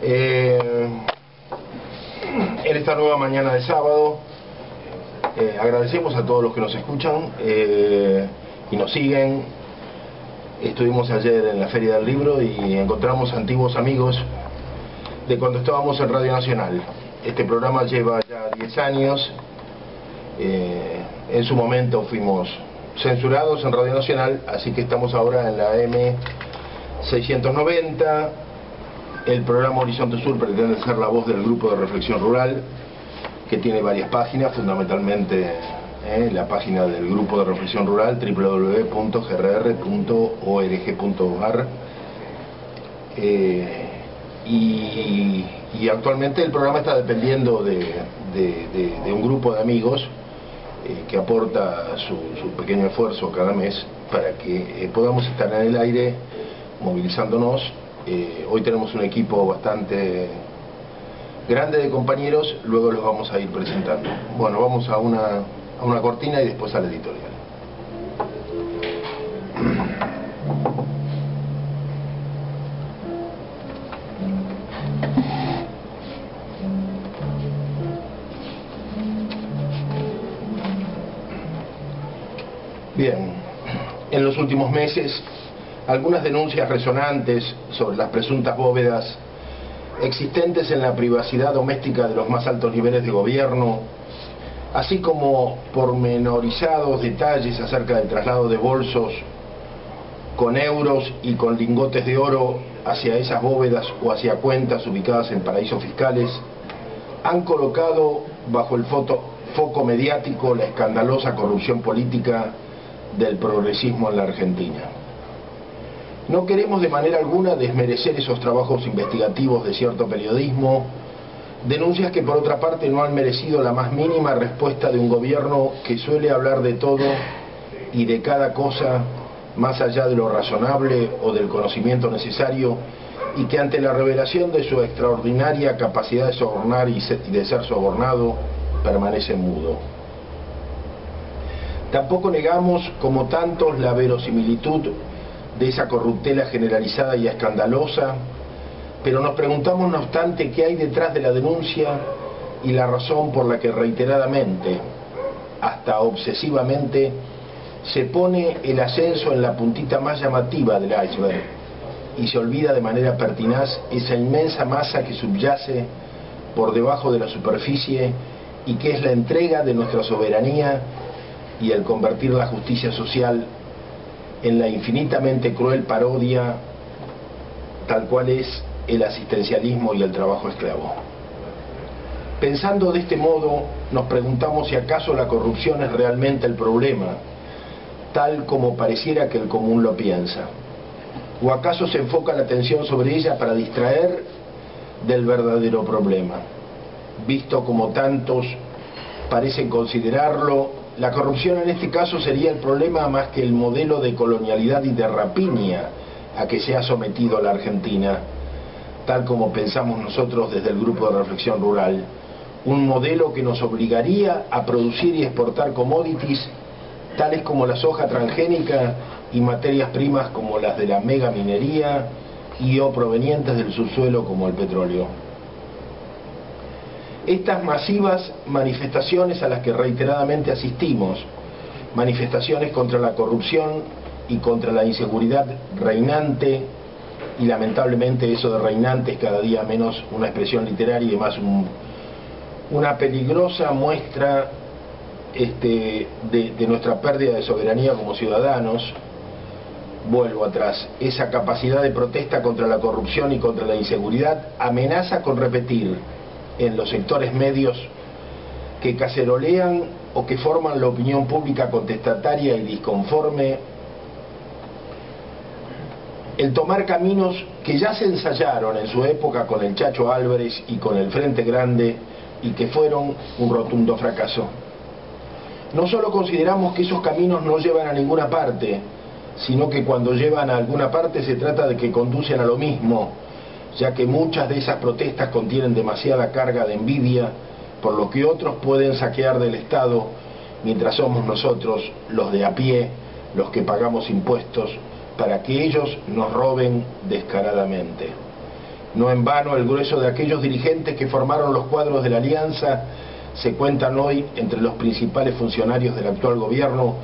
En esta nueva mañana de sábado, agradecemos a todos los que nos escuchan y nos siguen. Estuvimos ayer en la Feria del Libro y encontramos antiguos amigos de cuando estábamos en Radio Nacional. Este programa lleva ya 10 años. En su momento fuimos censurados en Radio Nacional, así que estamos ahora en la M690. El programa Horizonte Sur pretende ser la voz del Grupo de Reflexión Rural, que tiene varias páginas, fundamentalmente la página del Grupo de Reflexión Rural, www.grr.org.ar. Y actualmente el programa está dependiendo de un grupo de amigos que aporta su pequeño esfuerzo cada mes para que podamos estar en el aire movilizándonos. Hoy tenemos un equipo bastante grande de compañeros, luego los vamos a ir presentando. Bueno, vamos a una cortina y después a la editorial. Bien, en los últimos meses, algunas denuncias resonantes sobre las presuntas bóvedas existentes en la privacidad doméstica de los más altos niveles de gobierno, así como pormenorizados detalles acerca del traslado de bolsos con euros y con lingotes de oro hacia esas bóvedas o hacia cuentas ubicadas en paraísos fiscales, han colocado bajo el foco mediático la escandalosa corrupción política del progresismo en la Argentina. No queremos de manera alguna desmerecer esos trabajos investigativos de cierto periodismo, denuncias que por otra parte no han merecido la más mínima respuesta de un gobierno que suele hablar de todo y de cada cosa más allá de lo razonable o del conocimiento necesario, y que ante la revelación de su extraordinaria capacidad de sobornar y de ser sobornado permanece mudo. Tampoco negamos, como tantos, la verosimilitud de esa corruptela generalizada y escandalosa, pero nos preguntamos no obstante qué hay detrás de la denuncia y la razón por la que reiteradamente, hasta obsesivamente, se pone el ascenso en la puntita más llamativa del iceberg y se olvida de manera pertinaz esa inmensa masa que subyace por debajo de la superficie y que es la entrega de nuestra soberanía y el convertir la justicia social en la infinitamente cruel parodia tal cual es el asistencialismo y el trabajo esclavo. Pensando de este modo, nos preguntamos si acaso la corrupción es realmente el problema, tal como pareciera que el común lo piensa, o acaso se enfoca la atención sobre ella para distraer del verdadero problema. Visto como tantos parecen considerarlo, la corrupción en este caso sería el problema más que el modelo de colonialidad y de rapiña a que se ha sometido a la Argentina, tal como pensamos nosotros desde el Grupo de Reflexión Rural, un modelo que nos obligaría a producir y exportar commodities tales como la soja transgénica y materias primas como las de la megaminería y o provenientes del subsuelo como el petróleo. Estas masivas manifestaciones a las que reiteradamente asistimos, manifestaciones contra la corrupción y contra la inseguridad reinante, y lamentablemente eso de reinante es cada día menos una expresión literaria y más una peligrosa muestra de nuestra pérdida de soberanía como ciudadanos. Vuelvo atrás, esa capacidad de protesta contra la corrupción y contra la inseguridad amenaza con repetir en los sectores medios que cacerolean o que forman la opinión pública contestataria y disconforme, el tomar caminos que ya se ensayaron en su época con el Chacho Álvarez y con el Frente Grande y que fueron un rotundo fracaso. No solo consideramos que esos caminos no llevan a ninguna parte, sino que cuando llevan a alguna parte se trata de que conducen a lo mismo, ya que muchas de esas protestas contienen demasiada carga de envidia por lo que otros pueden saquear del Estado, mientras somos nosotros, los de a pie, los que pagamos impuestos, para que ellos nos roben descaradamente. No en vano el grueso de aquellos dirigentes que formaron los cuadros de la Alianza se cuentan hoy entre los principales funcionarios del actual gobierno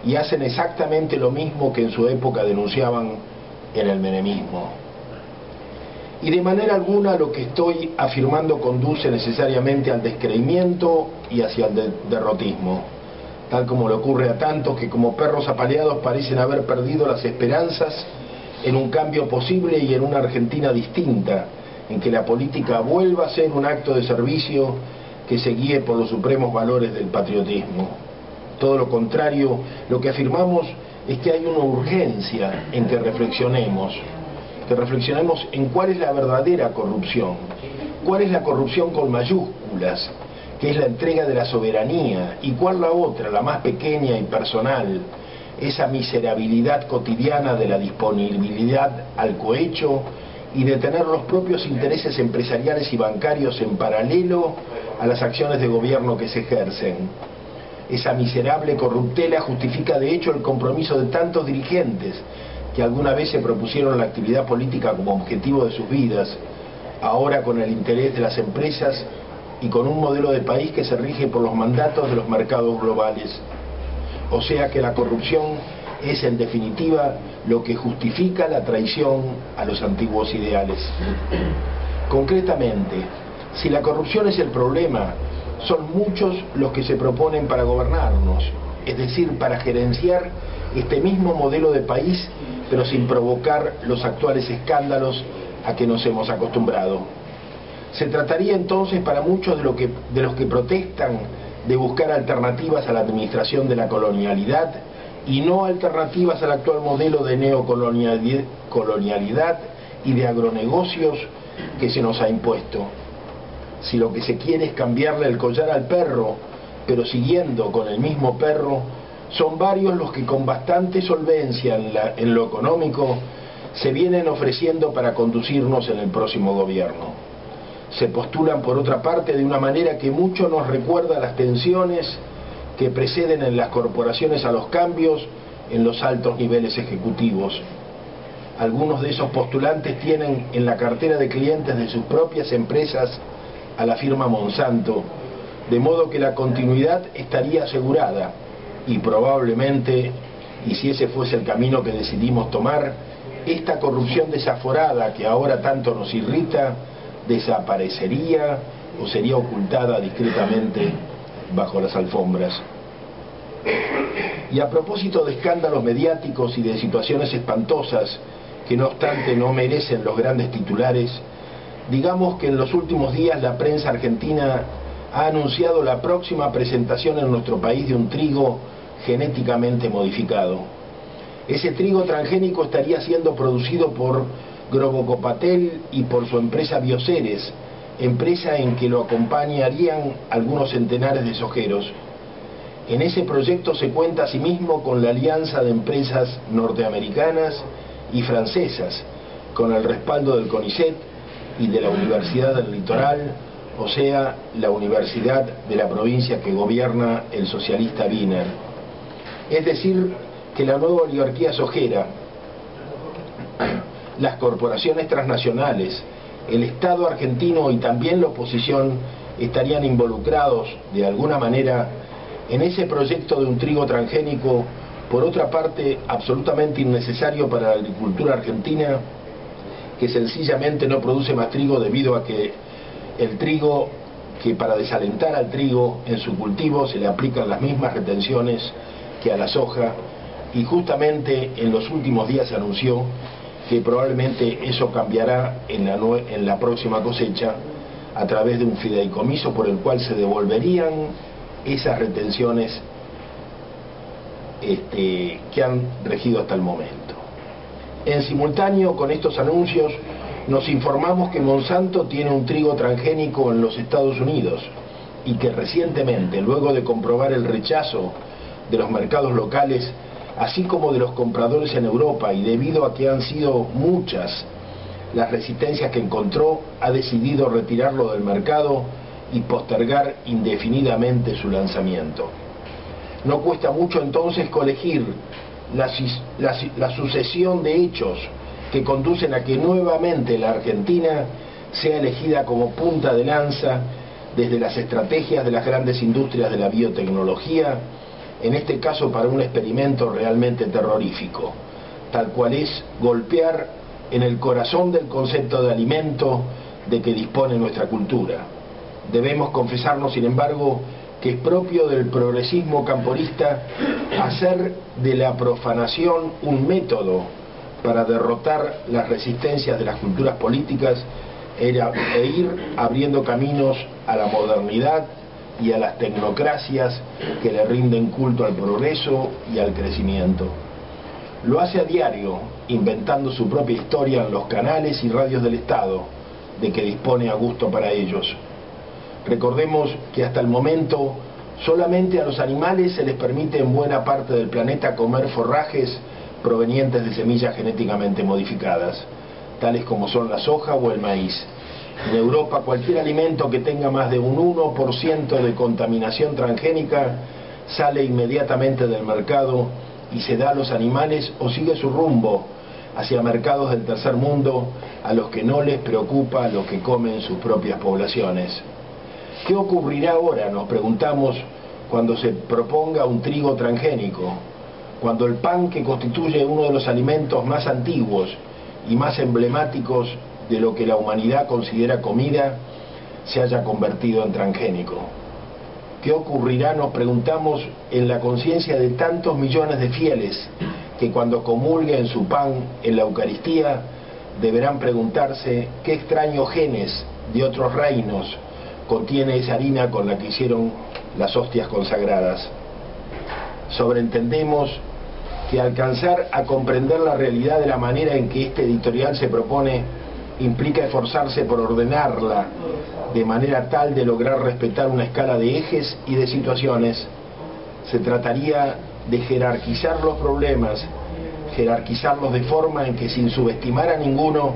y hacen exactamente lo mismo que en su época denunciaban en el menemismo. Y de manera alguna lo que estoy afirmando conduce necesariamente al descreimiento y hacia el derrotismo, tal como le ocurre a tantos que como perros apaleados parecen haber perdido las esperanzas en un cambio posible y en una Argentina distinta, en que la política vuelva a ser un acto de servicio que se guíe por los supremos valores del patriotismo. Todo lo contrario, lo que afirmamos es que hay una urgencia en que reflexionemos en cuál es la verdadera corrupción, cuál es la corrupción con mayúsculas, que es la entrega de la soberanía, y cuál la otra, la más pequeña y personal, esa miserabilidad cotidiana de la disponibilidad al cohecho y de tener los propios intereses empresariales y bancarios en paralelo a las acciones de gobierno que se ejercen. Esa miserable corruptela justifica de hecho el compromiso de tantos dirigentes que alguna vez se propusieron la actividad política como objetivo de sus vidas, ahora con el interés de las empresas y con un modelo de país que se rige por los mandatos de los mercados globales. O sea que la corrupción es en definitiva lo que justifica la traición a los antiguos ideales. Concretamente, si la corrupción es el problema, son muchos los que se proponen para gobernarnos, es decir, para gerenciar este mismo modelo de país, pero sin provocar los actuales escándalos a que nos hemos acostumbrado. Se trataría entonces para muchos de los que protestan de buscar alternativas a la administración de la colonialidad y no alternativas al actual modelo de neocolonialidad y de agronegocios que se nos ha impuesto. Si lo que se quiere es cambiarle el collar al perro, pero siguiendo con el mismo perro, son varios los que con bastante solvencia en lo económico se vienen ofreciendo para conducirnos en el próximo gobierno. Se postulan por otra parte de una manera que mucho nos recuerda a las tensiones que preceden en las corporaciones a los cambios en los altos niveles ejecutivos. Algunos de esos postulantes tienen en la cartera de clientes de sus propias empresas a la firma Monsanto, de modo que la continuidad estaría asegurada y probablemente, y si ese fuese el camino que decidimos tomar, esta corrupción desaforada que ahora tanto nos irrita desaparecería o sería ocultada discretamente bajo las alfombras. Y a propósito de escándalos mediáticos y de situaciones espantosas que no obstante no merecen los grandes titulares, digamos que en los últimos días la prensa argentina ha anunciado la próxima presentación en nuestro país de un trigo genéticamente modificado. Ese trigo transgénico estaría siendo producido por Grobocopatel y por su empresa Bioceres, empresa en que lo acompañarían algunos centenares de sojeros. En ese proyecto se cuenta asimismo con la alianza de empresas norteamericanas y francesas, con el respaldo del CONICET y de la Universidad del Litoral, o sea, la universidad de la provincia que gobierna el socialista Wiener. Es decir, que la nueva oligarquía sojera, las corporaciones transnacionales, el Estado argentino y también la oposición estarían involucrados de alguna manera en ese proyecto de un trigo transgénico, por otra parte absolutamente innecesario para la agricultura argentina, que sencillamente no produce más trigo debido a que el trigo, que para desalentar al trigo en su cultivo se le aplican las mismas retenciones que a la soja, y justamente en los últimos días se anunció que probablemente eso cambiará en la próxima cosecha a través de un fideicomiso por el cual se devolverían esas retenciones que han regido hasta el momento. En simultáneo con estos anuncios nos informamos que Monsanto tiene un trigo transgénico en los Estados Unidos y que recientemente, luego de comprobar el rechazo de los mercados locales, así como de los compradores en Europa, y debido a que han sido muchas las resistencias que encontró, ha decidido retirarlo del mercado y postergar indefinidamente su lanzamiento. No cuesta mucho entonces colegir la sucesión de hechos que conducen a que nuevamente la Argentina sea elegida como punta de lanza desde las estrategias de las grandes industrias de la biotecnología, en este caso para un experimento realmente terrorífico, tal cual es golpear en el corazón del concepto de alimento de que dispone nuestra cultura. Debemos confesarnos, sin embargo, que es propio del progresismo camporista hacer de la profanación un método para derrotar las resistencias de las culturas políticas e ir abriendo caminos a la modernidad y a las tecnocracias que le rinden culto al progreso y al crecimiento. Lo hace a diario, inventando su propia historia en los canales y radios del Estado, de que dispone a gusto para ellos. Recordemos que hasta el momento solamente a los animales se les permite en buena parte del planeta comer forrajes provenientes de semillas genéticamente modificadas, tales como son la soja o el maíz. En Europa, cualquier alimento que tenga más de un 1% de contaminación transgénica sale inmediatamente del mercado y se da a los animales o sigue su rumbo hacia mercados del tercer mundo a los que no les preocupa lo que comen sus propias poblaciones. ¿Qué ocurrirá ahora, nos preguntamos, cuando se proponga un trigo transgénico? Cuando el pan, que constituye uno de los alimentos más antiguos y más emblemáticos de lo que la humanidad considera comida, se haya convertido en transgénico. ¿Qué ocurrirá, nos preguntamos, en la conciencia de tantos millones de fieles que cuando comulguen su pan en la Eucaristía deberán preguntarse qué extraños genes de otros reinos contiene esa harina con la que hicieron las hostias consagradas? Sobreentendemos que alcanzar a comprender la realidad de la manera en que este editorial se propone implica esforzarse por ordenarla de manera tal de lograr respetar una escala de ejes y de situaciones. Se trataría de jerarquizar los problemas, jerarquizarlos de forma en que, sin subestimar a ninguno,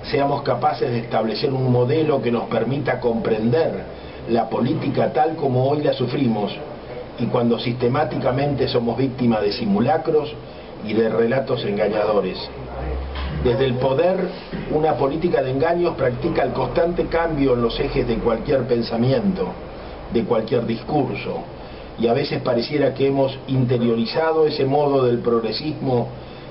seamos capaces de establecer un modelo que nos permita comprender la política tal como hoy la sufrimos, y cuando sistemáticamente somos víctimas de simulacros y de relatos engañadores. Desde el poder, una política de engaños practica el constante cambio en los ejes de cualquier pensamiento, de cualquier discurso, y a veces pareciera que hemos interiorizado ese modo del progresismo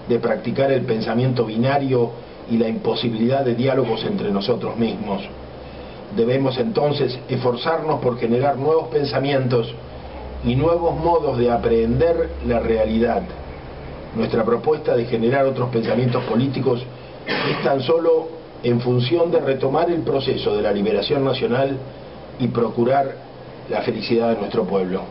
de practicar el pensamiento binario y la imposibilidad de diálogos entre nosotros mismos. Debemos entonces esforzarnos por generar nuevos pensamientos y nuevos modos de aprehender la realidad. Nuestra propuesta de generar otros pensamientos políticos es tan solo en función de retomar el proceso de la liberación nacional y procurar la felicidad de nuestro pueblo.